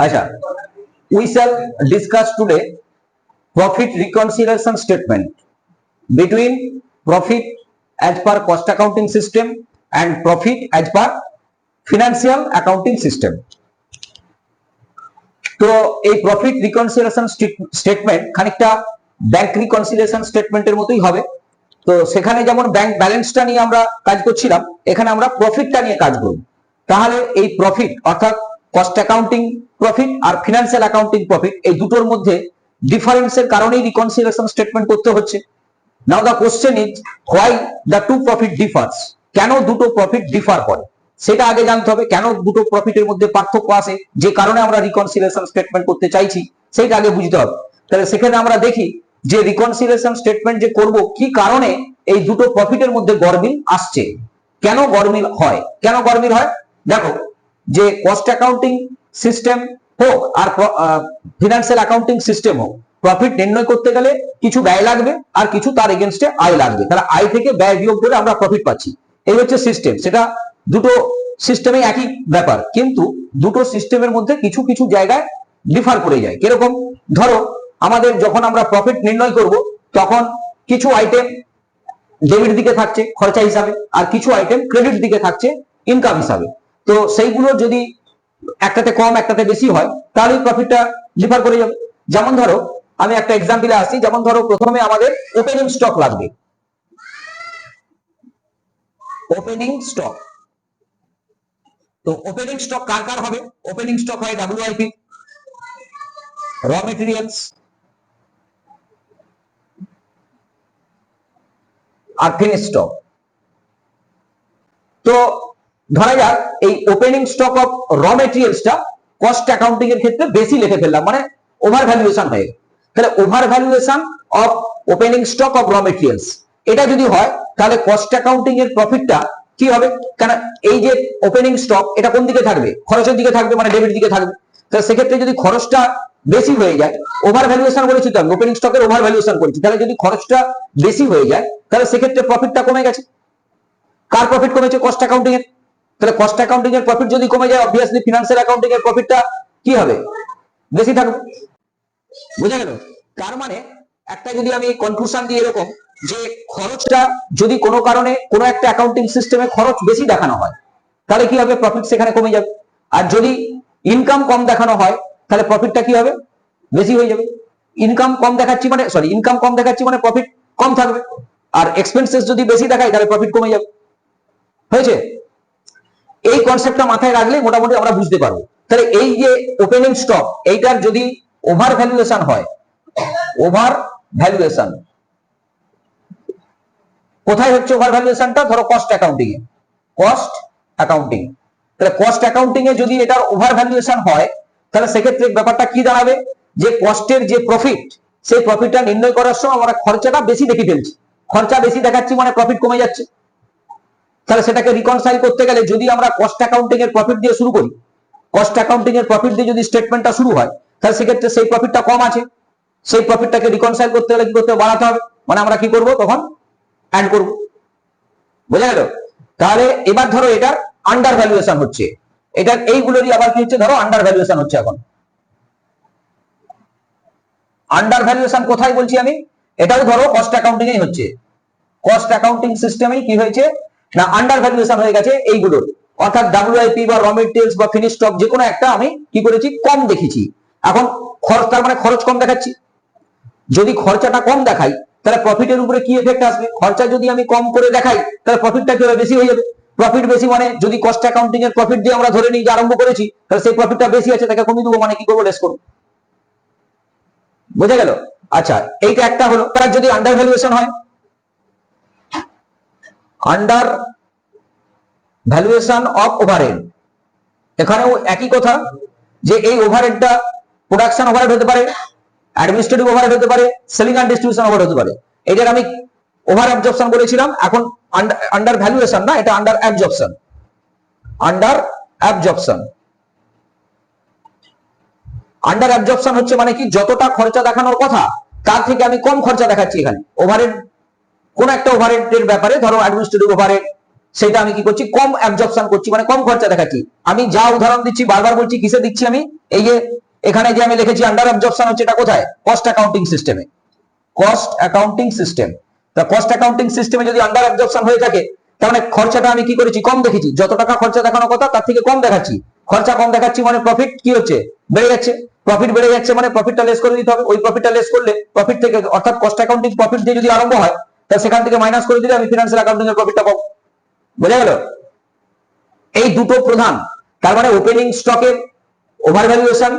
আচ্ছা, we shall discuss today profit reconciliation statement between profit as per cost accounting system and profit as per financial accounting system. তো এই profit reconciliation statement খানিকটা bank reconciliation স্টেটমেন্টের মতোই হবে। তো সেখানে যেমন ব্যাংক ব্যালেন্সটা নিয়ে আমরা কাজ করছিলাম, এখানে আমরা প্রফিটটা নিয়ে কাজ করব। তাহলে এই প্রফিট অর্থাৎ কস্ট অ্যাকাউন্টিং প্রফিট আর ফিনান্সিয়াল অ্যাকাউন্টিং প্রফিট এই দুটোর মধ্যে ডিফারেন্সের কারণেই রিকনসিলিয়েশন স্টেটমেন্ট করতে হচ্ছে। Now the question is why the two profit differs, কেন দুটো প্রফিট ডিফার করে সেটা আগে জানতে হবে। কেন দুটো প্রফিটের মধ্যে পার্থক্য আসে, যে কারণে আমরা রিকনসিলিয়েশন স্টেটমেন্ট করতে চাইছি সেইটা আগে বুঝতে হবে। তাহলে সেখানে আমরা দেখি যে রিকনসিলিয়েশন স্টেটমেন্ট যে করব, কি কারণে এই দুটো প্রফিটের মধ্যে গরমিল আসছে, কেন গরমিল হয়। কেন গরমিল হয় দেখো, যে কস্ট অ্যাকাউন্টিং সিস্টেম হোক আর ফিনান্সিয়াল অ্যাকাউন্টিং সিস্টেম হোক, প্রফিট নির্ণয় করতে গেলে কিছু ব্যয় লাগবে আর কিছু তার এগেনস্টে আয় লাগবে। তাহলে আয় থেকে ব্যয় বিয়োগ করে আমরা প্রফিট পাচ্ছি, এই হচ্ছে সিস্টেম। সেটা দুটো সিস্টেমে একই ব্যাপার, কিন্তু দুটো সিস্টেমের মধ্যে কিছু কিছু জায়গায় ডিফার করে যায়। কিরকম, ধরো আমাদের যখন আমরা প্রফিট নির্ণয় করব তখন কিছু আইটেম ডেবিট দিকে থাকছে খরচা হিসাবে, আর কিছু আইটেম ক্রেডিট দিকে থাকছে ইনকাম হিসাবে। তো সেইগুলো যদি একটাতে কম একটাতে বেশি হয় তাহলে প্রফিটটা ডিফার করে যাবে। যেমন ধরো আমি একটা এক্সাম্পলে আসি, যেমন ধরো প্রথমে আমাদের ওপেনিং স্টক লাগবে। ওপেনিং স্টক, তো ওপেনিং স্টক কার কার হবে? ওপেনিং স্টক হয় ডব্লিউআইপি, র মেটেরিয়ালস আর ফিনিশ স্টক। তো ধরা যাক এই ওপেনিং স্টক অফ র মেটেরিয়ালসটা কস্ট অ্যাকাউন্টিং এর ক্ষেত্রে বেশি লিখে ফেললাম, মানে ওভার ভ্যালুয়েশন হয়ে গেল। তাহলে over valuation of opening stock of raw materials এটা যদি হয় তাহলে কস্ট অ্যাকাউন্টিং এর প্রফিটটা কি হবে? কারণ এই যে ওপেনিং স্টক এটা কোন দিকে থাকবে? খরচের দিকে থাকবে, মানে ডেবিট দিকে থাকবে। তাহলে সেক্ষেত্রে যদি খরচটা বেশি হয়ে যায়, ওভার ভ্যালুয়েশন করেছি তো আমি, ওপেনিং স্টকের ওভার ভ্যালুয়েশন করেছি, তাহলে যদি খরচটা বেশি হয়ে যায় তাহলে সেক্ষেত্রে প্রফিটটা কমে গেছে। কার প্রফিট কমেছে? কস্ট অ্যাকাউন্টিং এর। তাহলে কস্ট অ্যাকাউন্টিং এর প্রফিট যদি কমে যায়, অবভিয়াসলি ফিনান্সিয়াল অ্যাকাউন্টিং এর প্রফিটটা কি হবে? বেশি থাকবে। বুঝা গেল? তার মানে একটা যদি আমি কনক্লুশন দিই এরকম, যে খরচটা যদি কোনো কারণে কোনো একটা অ্যাকাউন্টিং সিস্টেমে খরচ বেশি দেখানো হয় তাহলে কি হবে? প্রফিট সেখানে কমে যাবে। আর যদি ইনকাম কম দেখানো হয় তাহলে প্রফিটটা কি হবে? বেশি হয়ে যাবে। ইনকাম কম দেখাচ্ছি মানে ইনকাম কম দেখাচ্ছি মানে প্রফিট কম থাকবে। আর এক্সপেন্সেস যদি বেশি দেখায় তাহলে প্রফিট কমে যাবে। হয়েছে? এই কনসেপ্টটা মাথায় রাখলে মোটামুটি আমরা বুঝতে পারবো। তাহলে এই যে ওপেনিং স্টক এইটার যদি ওভার ভ্যালুয়েশন হয়, ওভার ভ্যালুয়েশন কোথায় হচ্ছে? ওভার ভ্যালুয়েশনটা ধরো কস্ট অ্যাকাউন্টিং এ, কস্ট অ্যাকাউন্টিং। তাহলে কস্ট অ্যাকাউন্টিং এ যদি এটার ওভার ভ্যালুয়েশন হয় তাহলে সেক্ষেত্রে ব্যাপারটা কি দাঁড়াবে? যে কস্টের যে প্রফিট, সেই প্রফিটটা নির্ণয় করার সময় আমরা খরচাটা বেশি দেখে ফেলছি, খরচা বেশি দেখাচ্ছি মানে প্রফিট কমে যাচ্ছে। তাহলে সেটাকে রিকনসাইল করতে গেলে যদি আমরা কস্ট অ্যাকাউন্টিং এর প্রফিট দিয়ে শুরু করি, কস্ট অ্যাকাউন্টিং এর প্রফিট দিয়ে যদি স্টেটমেন্টটা শুরু হয় তাহলে সেক্ষেত্রে সেই প্রফিটটা কম আছে, সেই প্রফিটটাকে রিকনসাইল করতে গেলে কি করতে হবে? বাড়াতে হবে। মানে আমরা কি করব? তখন অ্যাড করব। বুঝা গেল? তাহলে এবার ধরো এটার আন্ডার ভ্যালুয়েশন হচ্ছে, এটার এইগুলোরই আবার কি হচ্ছে? ধরো আন্ডার ভ্যালুয়েশন হচ্ছে। এখন আন্ডার ভ্যালুয়েশন কোথায় বলছি আমি? এটাও ধরো কস্ট অ্যাকাউন্টিং এই হচ্ছে, কস্ট অ্যাকাউন্টিং সিস্টেমেই কি হয়েছে না আন্ডার ভ্যালুয়েশন হয়ে গেছে এইগুলোর। অর্থাৎ ডব্লিউআইপি বা র মেটেরিয়ালস বা ফিনিশ স্টক যে কোনো একটা আমি কি করেছি? কম দেখেছি। এখন খরচ, তার মানে খরচ কম দেখাচ্ছি। যদি খরচাটা কম দেখাই তাহলে প্রফিটের উপরে কি এফেক্ট আসবে? খরচা যদি আমি কম করে দেখাই তাহলে প্রফিটটা কি হবে? বেশি হয়ে যাবে। প্রফিট বেশি মানে যদি কস্ট অ্যাকাউন্টিং এর প্রফিট দিয়ে আমরা ধরে নিই যে আরম্ভ করেছি, তাহলে সেই প্রফিটটা বেশি আছে, তাকে কমিয়ে দেবো, মানে কি করবো? লেস করবো। বুঝা গেল? আচ্ছা, এইটা একটা হলো। তার যদি আন্ডার ভ্যালুয়েশন হয়, আন্ডার ভ্যালুয়েশন অফ ওভারহেড, এখানেও একই কথা, যে এই ওভারহেডটা প্রোডাকশন ওভারহেড হতে পারে, অ্যাডমিনিস্ট্রেটিভ ওভারহেড হতে পারে, সেলিং এন্ড ডিস্ট্রিবিউশন ওভারহেড হতে পারে। এটার আমি ওভার অ্যাবজর্পশন বলেছিলাম, এখন আন্ডার ভ্যালুয়েশন না, এটা under absorption. Under absorption, under absorption হচ্ছে মানে কি? যতটা খরচা দেখানোর কথা তার থেকে আমি কম খরচা দেখাচ্ছি। এখানে ওভারহেড, কোন একটা ওভারহেডের ব্যাপারে ধরো অ্যাডমিনিস্ট্রেটিভ ওভারহেড, সেটা আমি কি করছি? কম অ্যাবজর্পশন করছি, মানে কম খরচা দেখাচ্ছি। আমি যা উদাহরণ দিচ্ছি বারবার বলছি, কিসে দিচ্ছি আমি? এই যে এখানে যে আমি লিখেছি আন্ডার অ্যাবজর্পশন হচ্ছে, এটা কোথায়? কস্ট অ্যাকাউন্টিং সিস্টেমে। Cost accounting system. তা কস্ট অ্যাকাউন্টিং সিস্টেমে যদি আন্ডার অ্যাবজর্পশন হয়ে থাকে, তার মানে খরচাটা আমি কি করেছি? কম দেখেছি। যত টাকা খরচা দেখানোর কথা তার থেকে কম দেখাচ্ছি। খরচা কম দেখাচ্ছি মানে প্রফিট কি হচ্ছে? বেড়ে যাচ্ছে। প্রফিট বেড়ে যাচ্ছে মানে প্রফিটটা লেস করে দিতে হবে। ওই প্রফিটটা লেস করলে প্রফিট থেকে, অর্থাৎ কস্ট অ্যাকাউন্টিং প্রফিট দিয়ে যদি আরম্ভ হয়, তাহলে সেখান থেকে মাইনাস করে দিলে আমি ফিনান্সিয়াল অ্যাকাউন্টিং এর প্রফিটটা পাবো। বোঝা গেল? এই দুটো প্রধান। তার মানে ওপেনিং স্টকের ওভার ভ্যালুয়েশন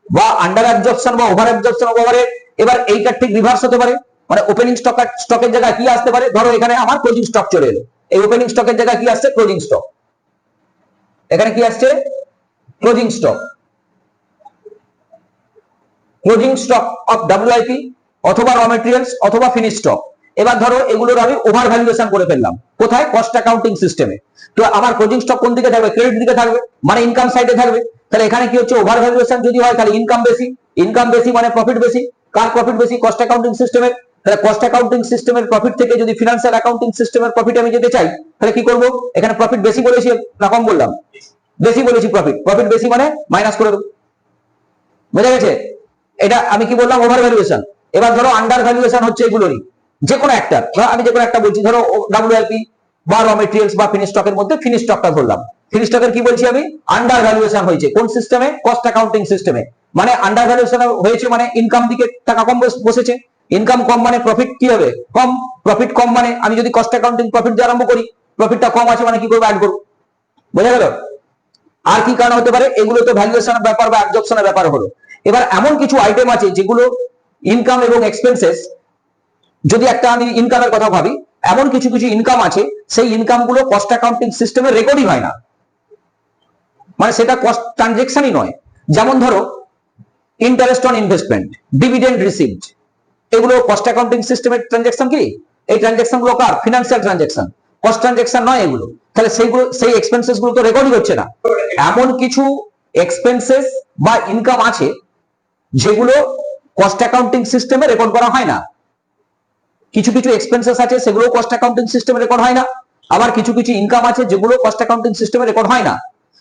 বা আন্ডার অ্যাবজর্পশন বা ওভার অ্যাবজর্পশন অফ ওভারহেড। এবার এইটার ঠিক রিভার্স হতে পারে। মানে ওপেনিং স্টকের জায়গায় কি আসতে পারে? ধরো এখানে আমার ক্লোজিং স্টক চলে এলো, এই ওপেনিং স্টকের জায়গায় কি আসছে? Closing stock. এখানে কি আসছে? Closing stock. Closing stock of WIP অথবা র মেটেরিয়ালস অথবা ফিনিশ স্টক। এবার ধরো এগুলোর আমি ওভার ভ্যালুয়েশন করে ফেললাম। কোথায়? কস্ট অ্যাকাউন্টিং সিস্টেমে। তো আমার ক্লোজিং স্টক কোন দিকে থাকবে? ক্রেডিট দিকে থাকবে, মানে ইনকাম সাইডে থাকবে। তাহলে এখানে কি হচ্ছে? ওভার ভ্যালুয়েশন যদি হয় তাহলে ইনকাম বেশি। ইনকাম বেশি মানে প্রফিট বেশি। কার প্রফিট বেশি? কস্ট অ্যাকাউন্টিং সিস্টেমের। তাহলে কস্ট অ্যাকাউন্টিং সিস্টেমের প্রফিট থেকে যদি ফিনান্সিয়াল অ্যাকাউন্টিং সিস্টেমের প্রফিট আমি যেতে চাই, তাহলে কি করব? এখানে প্রফিট বেশি বলেছি না কম বললাম? বেশি বলেছি। প্রফিট বেশি মানে মাইনাস করে দেবো। বোঝা গেছে? এটা আমি কি বললাম? Over valuation. এবার ধরো আন্ডার ভ্যালুয়েশন হচ্ছে এগুলোরই যে কোনো একটা। আমি যে কোনো একটা বলছি, ধরো ডব্লিউআইপি বা র মেটেরিয়ালস বা ফিনিশ স্টকের মধ্যে ফিনিশ স্টকটা ধরলাম। ফিনিশ স্টকের কি বলছি আমি? আন্ডার ভ্যালুয়েশন হয়েছে। কোন সিস্টেমে? কস্ট অ্যাকাউন্টিং সিস্টেমে। মানে আন্ডার ভ্যালুয়েশন হয়েছে মানে ইনকাম দিকে টাকা কম বসেছে। ইনকাম কম মানে প্রফিট কি হবে? কম। প্রফিট কম মানে আমি যদি কস্ট অ্যাকাউন্টিং প্রফিট দিয়ে আরম্ভ করি, প্রফিটটা কম আছে মানে কি করবো? অ্যাড করবো। বোঝা গেল? আর কি কারণ হতে পারে? এগুলো তো ভ্যালুয়েশনের ব্যাপার বা অ্যাবজর্পশনের ব্যাপার হলো। এবার এমন কিছু আইটেম আছে যেগুলো ইনকাম এবং এক্সপেন্সেস, যদি একটা আমি ইনকামের কথা ভাবি, এমন কিছু কিছু ইনকাম আছে সেই ইনকাম গুলো কস্ট অ্যাকাউন্টিং সিস্টেমে রেকর্ডই হয় না, মানে সেটা কস্ট ট্রানজেকশনই নয়। যেমন ধরো interest on investment, dividend received, এগুলো কস্ট অ্যাকাউন্টিং সিস্টেমের ট্রানজেকশন কি? এই ট্রানজেকশন গুলো কার? ফিনান্সিয়াল ট্রানজেকশন, কস্ট ট্রানজেকশন নয় এগুলো। তাহলে সেইগুলো, সেই এক্সপেন্সেস গুলো তো রেকর্ডই হচ্ছে না। এমন কিছু এক্সপেন্সেস বা ইনকাম আছে যেগুলো কস্ট অ্যাকাউন্টিং সিস্টেমে রেকর্ড করা হয় না। কিছু কিছু এক্সপেন্সেস আছে সেগুলো কস্ট অ্যাকাউন্টিং সিস্টেমে রেকর্ড হয় না। আবার কিছু কিছু ইনকাম আছে যেগুলো কস্ট অ্যাকাউন্টিং সিস্টেমে রেকর্ড হয় না।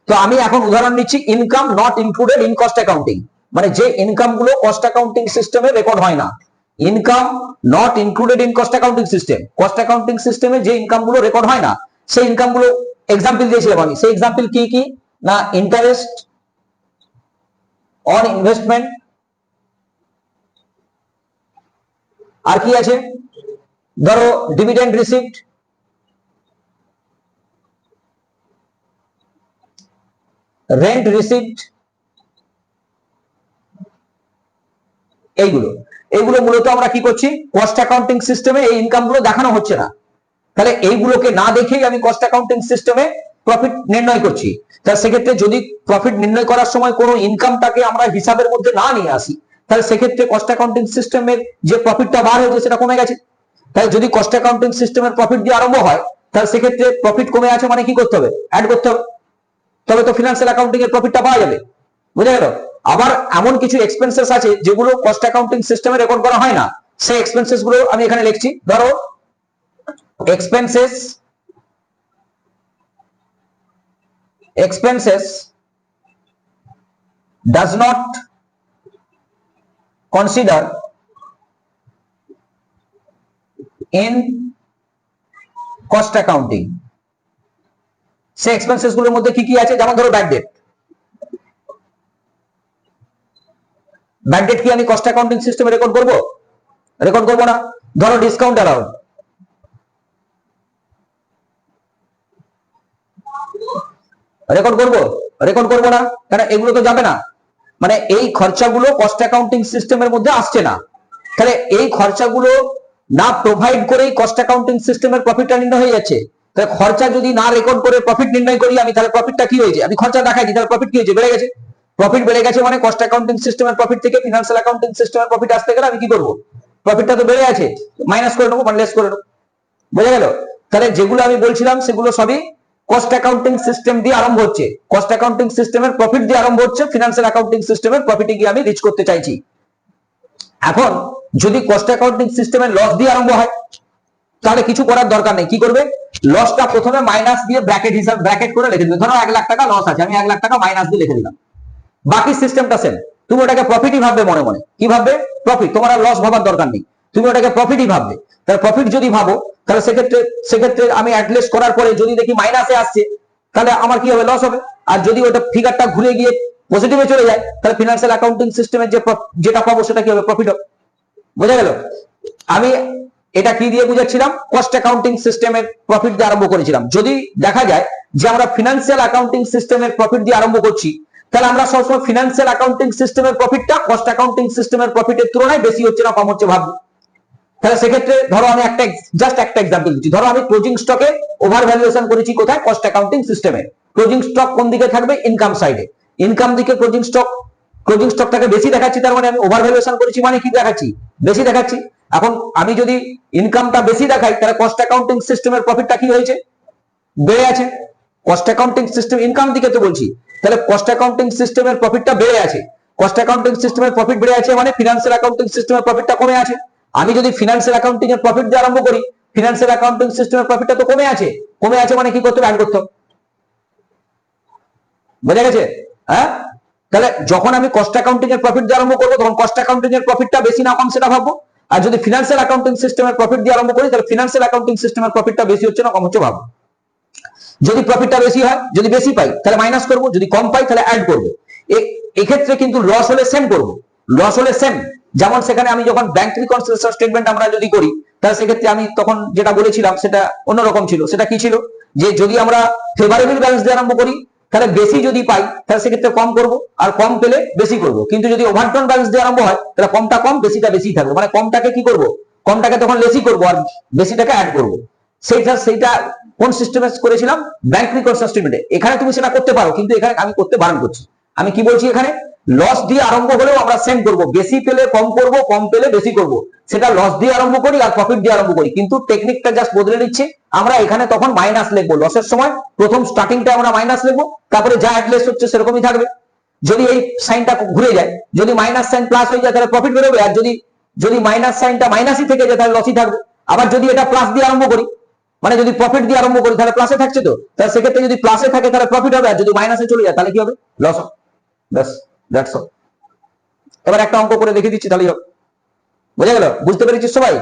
তো আমি এখন উদাহরণ নিচ্ছি income not included in cost accounting, মানে যে ইনকাম গুলো কস্ট অ্যাকাউন্টিং সিস্টেমে রেকর্ড হয় না। Income not included in cost accounting system, cost accounting সিস্টেমে যে ইনকাম গুলো রেকর্ড হয় না, সেই ইনকাম গুলো এক্সাম্পল দিয়েছিলাম আমি। সেই এক্সাম্পল কি কি? না ইন্টারেস্ট অন ইনভেস্টমেন্ট, আর কি আছে? ধরো ডিভিডেন্ড রিসিভড, রেন্ট রিসিভড, এইগুলো এইগুলো মূলত আমরা কি করছি? কস্ট অ্যাকাউন্টিং সিস্টেমে এই ইনকাম গুলো দেখানো হচ্ছে না। তাহলে এইগুলোকে না দেখেই আমি কস্ট অ্যাকাউন্টিং সিস্টেমে প্রফিট নির্ণয় করছি। তাহলে সেক্ষেত্রে যদি প্রফিট নির্ণয় করার সময় কোনো ইনকামটাকে আমরা হিসাবের মধ্যে না নিয়ে আসি, তাহলে সেক্ষেত্রে কস্ট অ্যাকাউন্টিং সিস্টেমের যে প্রফিটটা বার হয়েছে সেটা কমে গেছে। তাই যদি কস্ট অ্যাকাউন্টিং সিস্টেমের প্রফিট দিয়ে আরম্ভ হয়, তাহলে সেক্ষেত্রে প্রফিট কমে আছে মানে কি করতে হবে? অ্যাড করতে হবে, তবে তো ফিনান্সিয়াল অ্যাকাউন্টিং এর প্রফিটটা পাওয়া যাবে। বুঝা গেল? আবার এমন কিছু এক্সপেন্সেস আছে যেগুলো কস্ট অ্যাকাউন্টিং সিস্টেমে রেকর্ড করা হয় না, সেই এক্সপেন্সেস গুলো আমি এখানে লিখছি। ধরো expenses does not consider in cost accounting। সেই এক্সপেন্সেস গুলোর মধ্যে কি কি আছে? যেমন ধরো ব্যাড ডেট। ব্যাড ডেট কি আমি কস্ট অ্যাকাউন্টিং সিস্টেমে রেকর্ড করব? রেকর্ড করব না। ধরো ডিসকাউন্ট অ্যালাউড, রেকর্ড করব? রেকর্ড করব না, কারণ এগুলো তো যাবে না। মানে এই খরচাগুলো কস্ট অ্যাকাউন্টিং সিস্টেমের মধ্যে আসছে না। তাহলে এই খরচাগুলো না প্রোভাইড করেই কস্ট অ্যাকাউন্টিং সিস্টেমের প্রফিটটা নির্ণয় হয়ে যাচ্ছে। তাহলে খরচা যদি না রেকর্ড করে প্রফিট নির্ণয় করি আমি, তাহলে প্রফিটটা কি হয়েছে? আমি খরচা দেখাইছি, তাহলে প্রফিট কি হয়েছে? বেড়ে গেছে। প্রফিট বেড়ে গেছে মানে কস্ট অ্যাকাউন্টিং সিস্টেমের প্রফিট থেকে ফিনান্সিয়াল অ্যাকাউন্টিং সিস্টেমের প্রফিট আসতে গেলে আমি কি করব? প্রফিটটা তো বেড়ে আছে, মাইনাস করে নেবো, মানে লেস করে নেবো। বোঝা গেল? তাহলে যেগুলো আমি বলছিলাম সেগুলো সবই কস্ট অ্যাকাউন্টিং সিস্টেম দিয়ে আরম্ভ হচ্ছে। কস্ট অ্যাকাউন্টিং সিস্টেমের প্রফিট দিয়ে আরম্ভ হচ্ছে, ফিনান্সিয়াল অ্যাকাউন্টিং সিস্টেমের প্রফিটে গিয়ে আমি রিচ করতে চাইছি। এখন যদি কস্ট অ্যাকাউন্টিং সিস্টেমের লস দিয়ে আরম্ভ হয়, তাহলে কিছু করার দরকার নেই। কি করবে? লসটা প্রথমে মাইনাস দিয়ে ব্র্যাকেট হিসাবে ব্র্যাকেট করে লিখে দিবে। ধরো 1 লাখ টাকা লস আছে, আমি 1 লাখ টাকা মাইনাস দিয়ে লিখে দিলাম। বাকি সিস্টেমটা সেম। তুমি ওটাকে প্রফিটই ভাববে মনে মনে। কি ভাববে? প্রফিট। তোমার আর লস ভাবার দরকার নেই, তুমি ওটাকে প্রফিটই ভাববে। তাহলে প্রফিট যদি ভাবো, তাহলে সেক্ষেত্রে আমি অ্যাডলেস করার পরে যদি দেখি মাইনাসে আসছে, তাহলে আমার কি হবে? লস হবে। আর যদি ওটা ফিগারটা ঘুরে গিয়ে পজিটিভে চলে যায়, তাহলে ফিনান্সিয়াল অ্যাকাউন্টিং সিস্টেমের যেটা পাবো সেটা কি হবে? প্রফিট হবে। বোঝা গেল? আমি এটা কি দিয়ে বুঝাচ্ছিলাম? কস্ট অ্যাকাউন্টিং সিস্টেমের প্রফিট দিয়ে আরম্ভ করেছিলাম। যদি দেখা যায় যে আমরা ফিনান্সিয়াল অ্যাকাউন্টিং সিস্টেমের প্রফিট দিয়ে আরম্ভ করছি, তাহলে আমরা সবসময় ফিনান্সিয়াল অ্যাকাউন্টিং সিস্টেমের প্রফিটটা কস্ট অ্যাকাউন্টিং সিস্টেমের প্রফিটের তুলনায় বেশি হচ্ছে না কম হচ্ছে ভাববো। তাহলে সেক্ষেত্রে ধরো আমি জাস্ট একটা এক্সাম্পল দিচ্ছি। ধরো আমি ক্লোজিং স্টকে ওভার ভ্যালুয়েশন করেছি কোথায়? কস্ট অ্যাকাউন্টিং সিস্টেমে। ক্লোজিং স্টক কোন দিকে থাকবে? ইনকাম সাইডে। ইনকাম দিকে ক্লোজিং স্টকটাকে বেশি দেখাচ্ছি, তার মানে আমি ওভার ভ্যালুয়েশন করেছি, মানে কি দেখাচ্ছি? বেশি দেখাচ্ছি। এখন আমি যদি ইনকামটা বেশি দেখাই, তাহলে কস্ট অ্যাকাউন্টিং সিস্টেমের প্রফিটটা কি হয়েছে? বেড়ে আছে। কস্ট অ্যাকাউন্টিং সিস্টেম ইনকাম দিকে তো বলছি, তাহলে কস্ট অ্যাকাউন্টিং সিস্টেমের প্রফিটটা বেড়ে আছে। কস্ট অ্যাকাউন্টিং সিস্টেমের প্রফিট বেড়ে আছে মানে ফিনান্সিয়াল অ্যাকাউন্টিং সিস্টেমের প্রফিটটা কমে আছে। আমি যদি ফিনান্সিয়াল অ্যাকাউন্টিং এর প্রফিট দিয়ে আরম্ভ করি, ফিনান্সিয়াল অ্যাকাউন্টিং সিস্টেমের প্রফিটটা তো কমে আছে। কমে আছে মানে কি করতে হবে? অ্যাড করতে হবে। বোঝা গেছে? হ্যাঁ, তাহলে যখন আমি কস্ট অ্যাকাউন্টিং এর প্রফিট দিয়ে আরম্ভ করবো, তখন কস্ট অ্যাকাউন্টিং এর প্রফিটটা বেশি না কম সেটা ভাববো। আর যদি ফিনান্সিয়াল অ্যাকাউন্টিং সিস্টেমের প্রফিট দিয়ে আরম্ভ করি, তাহলে ফিনান্সিয়াল অ্যাকাউন্টিং সিস্টেমের প্রফিটটা বেশি হচ্ছে না কম হচ্ছে ভাববো। যদি প্রফিটটা বেশি হয়, যদি বেশি পাই তাহলে মাইনাস করব, যদি কম পাই তাহলে অ্যাড করব। এক্ষেত্রে কিন্তু লস হলে সেম করব। লস হলে সেম। যেমন সেখানে আমি যখন ব্যাংক রিকনসিলিয়েশন স্টেটমেন্ট আমরা যদি করি, তাহলে সেক্ষেত্রে আমি তখন যেটা বলেছিলাম সেটা অন্যরকম ছিল। সেটা কি ছিল? যে যদি আমরা ফেভারেবল ব্যালেন্স দিয়ে আরম্ভ করি, তাহলে বেশি যদি পাই তাহলে সেক্ষেত্রে কম করব, আর কম পেলে বেশি করব। কিন্তু যদি ওভারড্রন ব্যালেন্স দিয়ে আরম্ভ হয়, তাহলে কমটা কম বেশিটা বেশি থাকবে। মানে কমটাকে কি করব? কমটাকে তখন লেসি করব আর বেশিটাকে অ্যাড করব। সেইটা কোন সিস্টেমে করেছিলাম? ব্যাংক রিকনসিলিয়েশন স্টেটমেন্টে। এখানে তুমি সেটা করতে পারো, কিন্তু এখানে আমি করতে বারণ করছি। আমি কি বলছি? এখানে লস দিয়ে আরম্ভ হলেও আমরা সেম করব, বেশি পেলে কম করব, কম পেলে বেশি করব। সেটা লস দিয়ে আরম্ভ করি আর প্রফিট দিয়ে আরম্ভ করি, কিন্তু টেকনিকটা জাস্ট বদলে নিচ্ছে। আমরা এখানে তখন মাইনাস লিখবো। লসের সময় প্রথম স্টার্টিংটা আমরা মাইনাস লিখবো, তারপরে যা অ্যাডলেস হচ্ছে সেরকমই থাকবে। যদি এই সাইনটা ঘুরে যায়, যদি মাইনাস সাইন প্লাস হয়ে যায়, তাহলে প্রফিট বেরোবে। আর যদি মাইনাস সাইনটা মাইনাসই থেকে যায়, তাহলে লসই থাকবে। আবার যদি এটা প্লাস দিয়ে আরম্ভ করি, মানে যদি প্রফিট দিয়ে আরম্ভ করি, তাহলে প্লাসে থাকছে তো, তাহলে সেক্ষেত্রে যদি প্লাসে থাকে তাহলে প্রফিট হবে, আর যদি মাইনাসে চলে যায় তাহলে কি হবে? লস হবে। ব্যাস, দ্যাটস অল। এবার একটা অঙ্ক করে দেখে দিচ্ছি, তাহলেই হবে। বোঝা গেল? বুঝতে পেরেছিস সবাই?